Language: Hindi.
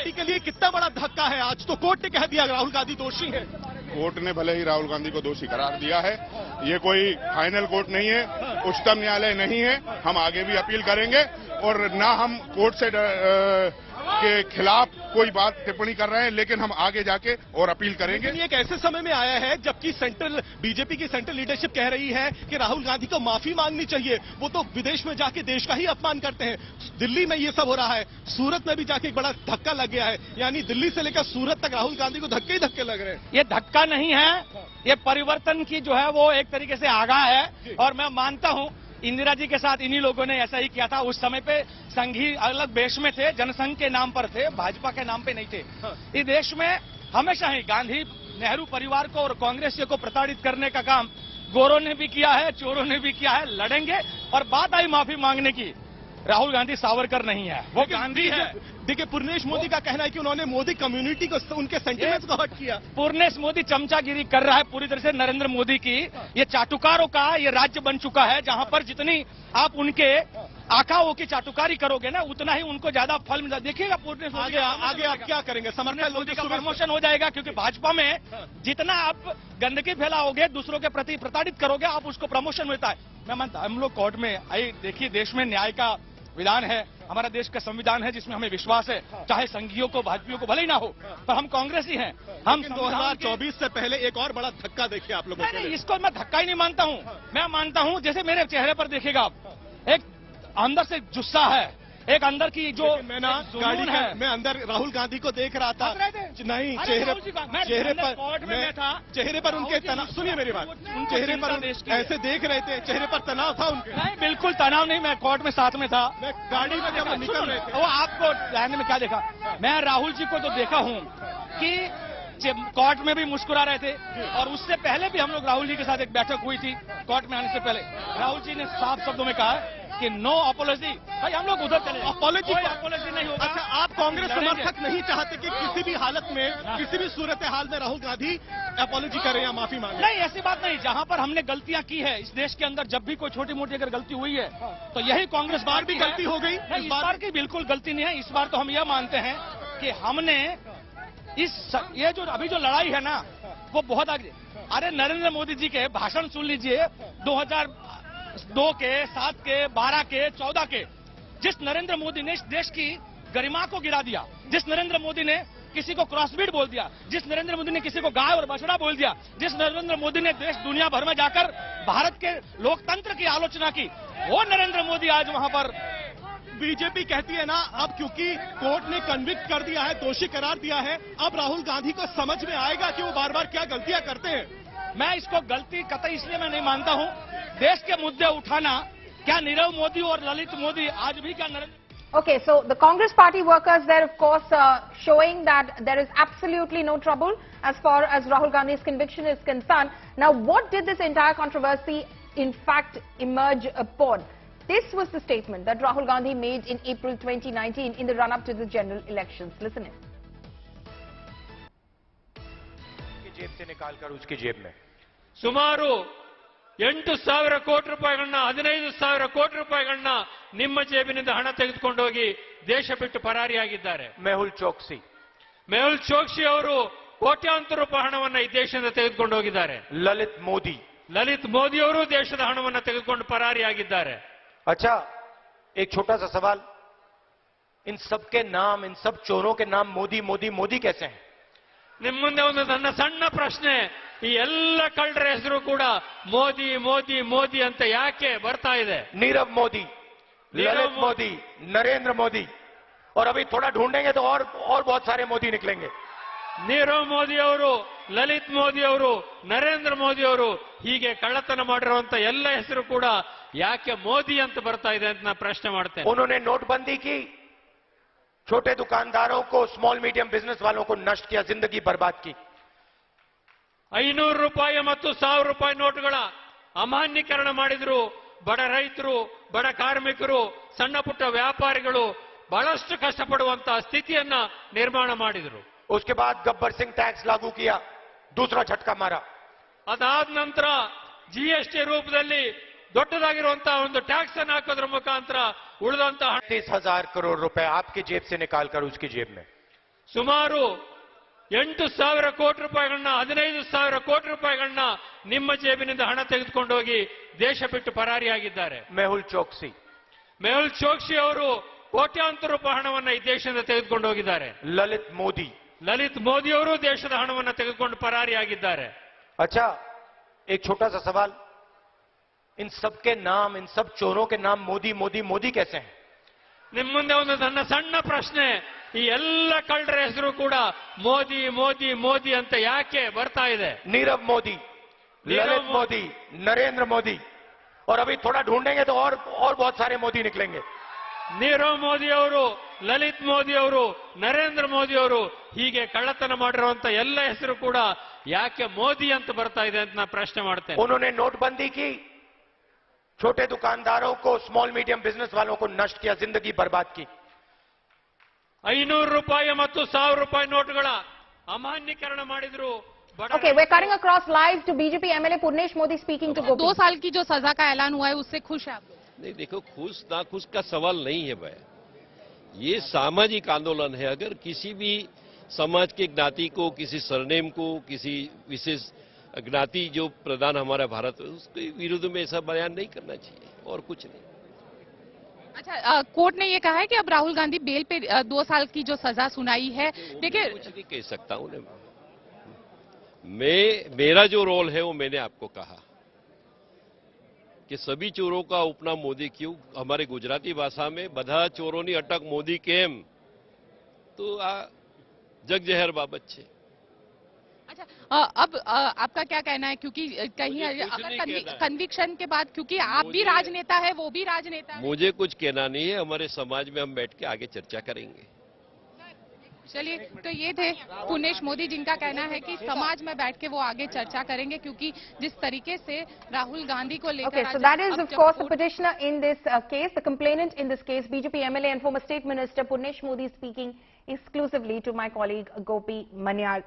पार्टी के लिए कितना बड़ा धक्का है? आज तो कोर्ट ने कह दिया राहुल गांधी दोषी है। कोर्ट ने भले ही राहुल गांधी को दोषी करार दिया है, ये कोई फाइनल कोर्ट नहीं है, उच्चतम न्यायालय नहीं है। हम आगे भी अपील करेंगे और ना हम कोर्ट से के खिलाफ कोई बात टिप्पणी कर रहे हैं, लेकिन हम आगे जाके और अपील करेंगे। ये एक ऐसे समय में आया है जबकि सेंट्रल बीजेपी की सेंट्रल लीडरशिप कह रही है कि राहुल गांधी को माफी मांगनी चाहिए। वो तो विदेश में जाके देश का ही अपमान करते हैं। दिल्ली में ये सब हो रहा है, सूरत में भी जाके एक बड़ा धक्का लग गया है। यानी दिल्ली से लेकर सूरत तक राहुल गांधी को धक्के ही धक्के लग रहे हैं। ये धक्का नहीं है, ये परिवर्तन की जो है वो एक तरीके से आगाह है। और मैं मानता हूं इंदिरा जी के साथ इन्हीं लोगों ने ऐसा ही किया था। उस समय पे संघी अलग देश में थे, जनसंघ के नाम पर थे, भाजपा के नाम पे नहीं थे। इस देश में हमेशा ही गांधी नेहरू परिवार को और कांग्रेस को प्रताड़ित करने का काम गोरों ने भी किया है, चोरों ने भी किया है। लड़ेंगे। और बात आई माफी मांगने की, राहुल गांधी सावरकर नहीं है, वो गांधी है। देखिए, पूर्णेश मोदी का कहना है कि उन्होंने मोदी कम्युनिटी को, उनके सेंटिमेंट्स को हर्ट किया। पूर्णेश मोदी चमचागिरी कर रहा है पूरी तरह से नरेंद्र मोदी की। ये चाटुकारों का ये राज्य बन चुका है, जहां पर जितनी आप उनके आकाओं की चाटुकारी करोगे ना, उतना ही उनको ज्यादा फल मिला। देखिएगा पूर्णेश मोदी आगे आप क्या करेंगे? समर्थन मोदी का प्रमोशन हो जाएगा, क्योंकि भाजपा में जितना आप गंदगी फैलाओगे, दूसरों के प्रति प्रताड़ित करोगे, आप उसको प्रमोशन मिलता है। मैं मानता हम लोग कोर्ट में आई, देखिए देश में न्याय का विधान है, हमारा देश का संविधान है जिसमें हमें विश्वास है। चाहे संघियों को भाजपियों को भले ही ना हो, पर हम कांग्रेसी हैं। हम 2024 से पहले एक और बड़ा धक्का देखिए आप लोगों को। नहीं, इसको मैं धक्का ही नहीं मानता हूं। मैं मानता हूं जैसे मेरे चेहरे पर देखिएगा आप, एक अंदर से जुस्सा है, एक अंदर की जो मैं ना गाड़ी है, मैं अंदर राहुल गांधी को देख रहा था। नहीं, चेहरे पर उनके तनाव, सुनिए मेरी बात, चेहरे पर ऐसे देख रहे थे, चेहरे पर तनाव था उनके। नहीं, बिल्कुल तनाव नहीं, मैं कोर्ट में साथ में था। मैं गाड़ी में जब निकल रहे थे, वो आपको रहने में क्या देखा? मैं राहुल जी को तो देखा हूं कि कोर्ट में भी मुस्कुरा रहे थे, और उससे पहले भी हम लोग राहुल जी के साथ एक बैठक हुई थी कोर्ट में आने से पहले। राहुल जी ने साफ शब्दों में कहा कि नो अपोलॉजी। भाई हम लोग उधर चले, अपोलॉजी नहीं होगा। अच्छा, आप कांग्रेस समर्थक नहीं चाहते कि किसी भी हालत में, किसी भी सूरत हाल में राहुल गांधी अपोलॉजी करें या माफी मांगे? नहीं, ऐसी बात नहीं। जहां पर हमने गलतियां की है इस देश के अंदर, जब भी कोई छोटी मोटी अगर गलती हुई है तो यही कांग्रेस बार भी गलती हो गई। इस बार की बिल्कुल गलती नहीं है। इस बार तो हम यह मानते हैं कि हमने ये जो अभी जो लड़ाई है ना, वो बहुत आगे। अरे नरेंद्र मोदी जी के भाषण सुन लीजिए, 2002 के, 7 के, 12 के, 14 के। जिस नरेंद्र मोदी ने इस देश की गरिमा को गिरा दिया, जिस नरेंद्र मोदी ने किसी को क्रॉसब्रीड बोल दिया, जिस नरेंद्र मोदी ने किसी को गाय और बछड़ा बोल दिया, जिस नरेंद्र मोदी ने देश दुनिया भर में जाकर भारत के लोकतंत्र की आलोचना की, वो नरेंद्र मोदी आज वहां पर। बीजेपी कहती है ना, अब क्योंकि कोर्ट ने कन्विक्ट कर दिया है, दोषी करार दिया है, अब राहुल गांधी को समझ में आएगा कि वो बार बार क्या गलतियां करते हैं। मैं इसको गलती कतई इसलिए मैं नहीं मानता हूं, देश के मुद्दे उठाना, क्या नीरव मोदी और ललित मोदी आज भी क्या Narendra. Okay, so the Congress party workers there, of course, showing that there is absolutely no trouble as far as Rahul Gandhi's conviction is concerned. Now, what did this entire controversy in fact emerge upon? This was the statement that Rahul Gandhi made in April 2019 in the run-up to the general elections. Listen in. जेब से निकालकर उसकी जेब में ಸುಮಾರು 8,000 ಕೋಟಿ ರೂಪಾಯಿಗಳನ್ನ 15,000 ಕೋಟಿ ರೂಪಾಯಿಗಳನ್ನ ನಿಮ್ಮ ಜೇಬಿನಿಂದ ಹಣ ತೆಗೆದುಕೊಂಡು ಹೋಗಿ ದೇಶ ಬಿಟ್ಟು ಪರಾರಿಯಾಗಿದ್ದಾರೆ. मेहुल चोकसी ಮೆಹುಲ್ ಚೋಕ್ಸಿ ಅವರು ಕೋಟ್ಯಾಂತರ ರೂಪಾಯಿ ಹಣವನ್ನ ಈ ದೇಶದಿಂದ ತೆಗೆದುಕೊಂಡು ಹೋಗಿದ್ದಾರೆ. ಲಲಿತ್ ಮೋದಿ ಅವರು ದೇಶದ ಹಣವನ್ನ ತೆಗೆದುಕೊಂಡು ಪರಾರಿಯಾಗಿದ್ದಾರೆ. अच्छा, एक छोटा सा सवाल, इन सब के नाम, इन सब चोरों के नाम मोदी मोदी मोदी कैसे हैं? ನಿಮ್ಮ ಮುಂದೆ ಒಂದು ನನ್ನ ಸಣ್ಣ ಪ್ರಶ್ನೆ, ಈ ಎಲ್ಲ ಕಳ್ಳರ ಹೆಸರು ಕೂಡ ಮೋದಿ ಮೋದಿ ಮೋದಿ ಅಂತ ಯಾಕೆ ಬರ್ತಾ ಇದೆ? नीरव मोदी, ललित मोदी, नरेंद्र मोदी, और अभी थोड़ा ढूंढेंगे तो और बहुत सारे मोदी निकलेंगे. ನೀರವ್ ಮೋದಿ ಅವರು, ಲಲಿತ್ ಮೋದಿ ಅವರು, ನರೇಂದ್ರ ಮೋದಿ ಅವರು, ಹೀಗೆ ಕಳ್ಳತನ ಮಾಡಿರುವಂತ ಎಲ್ಲ ಹೆಸರು ಕೂಡ ಯಾಕೆ ಮೋದಿ ಅಂತ ಬರ್ತಾ ಇದೆ ಅಂತ ನಾನು ಪ್ರಶ್ನೆ ಮಾಡ್ತೇನೆ. उन्होंने नोटबंदी की, छोटे दुकानदारों को, स्मॉल मीडियम बिजनेस वालों को नष्ट किया, जिंदगी बर्बाद की. 500 ರೂಪಾಯಿ ಮತ್ತು 1000 ರೂಪಾಯಿ ನೋಟುಗಳ ಅಮಾನ್ಯೀಕರಣ ಮಾಡಿದ್ರು. ಬಡ ರೈತರು, ಬಡ ಕಾರ್ಮಿಕರು, ಸಣ್ಣ ಪುಟ್ಟ ವ್ಯಾಪಾರಿಗಳು ಬಹಳಷ್ಟು ಕಷ್ಟಪಡುವಂತಹ ಸ್ಥಿತಿಯನ್ನ ನಿರ್ಮಾಣ ಮಾಡಿದ್ರು. उसके बाद गब्बर सिंह टैक्स लागू किया, दूसरा झटका मारा. ಅದಾದ ನಂತರ ಜಿಎಸ್ಟಿ ರೂಪದಲ್ಲಿ ದೊಡ್ಡದಾಗಿರುವಂತಹ ಒಂದು ಟ್ಯಾಕ್ಸ್ ಅನ್ನು ಹಾಕೋದ್ರ ಮುಖಾಂತರ ಉಳಿದಂತಹ 30,000 करोड़ रुपए आपकी जेब से निकालकर उसकी जेब में. ಸುಮಾರು 8,000 ಕೋಟಿ ರೂಪಾಯಿಗಳನ್ನ 15,000 ಕೋಟಿ ರೂಪಾಯಿಗಳನ್ನ ನಿಮ್ಮ ಜೇಬಿನಿಂದ ಹಣ ತೆಗೆದುಕೊಂಡು ಹೋಗಿ ದೇಶ ಬಿಟ್ಟು ಪರಾರಿಯಾಗಿದ್ದಾರೆ. मेहुल चोकसी ಮೆಹುಲ್ ಚೋಕ್ಸಿ ಅವರು ಕೋಟ್ಯಾಂತರ ರೂಪಾಯಿ ಹಣವನ್ನ ಈ ದೇಶದಿಂದ ತೆಗೆದುಕೊಂಡು ಹೋಗಿದ್ದಾರೆ. ललित ಮೋದಿ ಅವರು ದೇಶದ ಹಣವನ್ನ ತೆಗೆದುಕೊಂಡು ಪರಾರಿಯಾಗಿದ್ದಾರೆ. अच्छा, एक छोटा सा सवाल, इन सब के नाम, इन सब चोरों के नाम मोदी मोदी मोदी कैसे हैं? ನಿಮ್ಮ ಮುಂದೆ ಒಂದು ನನ್ನ ಸಣ್ಣ ಪ್ರಶ್ನೆ, ಈ ಎಲ್ಲ ಕಳ್ಳರ ಹೆಸರು ಕೂಡ ಮೋದಿ ಮೋದಿ ಮೋದಿ ಅಂತ ಯಾಕೆ ಬರ್ತಾ ಇದೆ? नीरव मोदी, ललित मोदी, नरेंद्र मोदी, और अभी थोड़ा ढूंढेंगे तो और बहुत सारे मोदी निकलेंगे. ನೀರವ್ ಮೋದಿ ಅವರು, ಲಲಿತ್ ಮೋದಿ ಅವರು, ನರೇಂದ್ರ ಮೋದಿ ಅವರು, ಹೀಗೆ ಕಳ್ಳತನ ಮಾಡಿರುವಂತ ಎಲ್ಲ ಹೆಸರು ಕೂಡ ಯಾಕೆ ಮೋದಿ ಅಂತ ಬರ್ತಾ ಇದೆ ಅಂತ ನಾನು ಪ್ರಶ್ನೆ ಮಾಡ್ತೇನೆ. उन्होंने नोटबंदी की, छोटे दुकानदारों को, स्मॉल मीडियम बिजनेस वालों को नष्ट किया, जिंदगी बर्बाद की. 500 ರೂಪಾಯಿ ಮತ್ತು 1000 ರೂಪಾಯಿ ನೋಟುಗಳ ಅಮಾನ್ಯೀಕರಣ ಮಾಡಿದ್ರು. Okay, we're cutting across live to BJP MLA Purnesh Modi speaking to Gopi. 2 साल की जो सजा का ऐलान हुआ है उससे खुश है आप? नहीं, देखो, खुश ना खुश का सवाल नहीं है भाई, ये सामाजिक आंदोलन है. अगर किसी भी समाज के ज्ञाति को, किसी सरनेम को, किसी विशेष ज्ञाति जो प्रधान हमारा भारत है, उसके विरुद्ध में ऐसा बयान नहीं करना चाहिए और कुछ नहीं. अच्छा, कोर्ट ने ये कहा है कि अब राहुल गांधी बेल पे 2 साल की जो सजा सुनाई है, देखिए कुछ नहीं कह सकता हूं. मेरा जो रोल है वो मैंने आपको कहा कि सभी चोरों का उपनाम मोदी क्यों. हमारे गुजराती भाषा में બધા ચોરોની અટક મોદી કેમ, तो आ जग जहर बाबत છે. अच्छा, अब आपका क्या कहना है, क्योंकि कहीं अगर कन्विक्शन के बाद, क्योंकि आप भी राजनेता है, वो भी राजनेता है. मुझे कुछ कहना नहीं है, हमारे समाज में हम बैठ के आगे चर्चा करेंगे. चलिए, तो ये थे पुनेश मोदी, जिनका कहना है कि समाज में बैठ के वो आगे चर्चा करेंगे, क्योंकि जिस तरीके से राहुल गांधी को लेकर. Okay, so that is of course the petitioner in this case, the complainant in this case, BJP MLA and former State Minister Purnesh Modi, speaking exclusively to my colleague Gopi Manyar.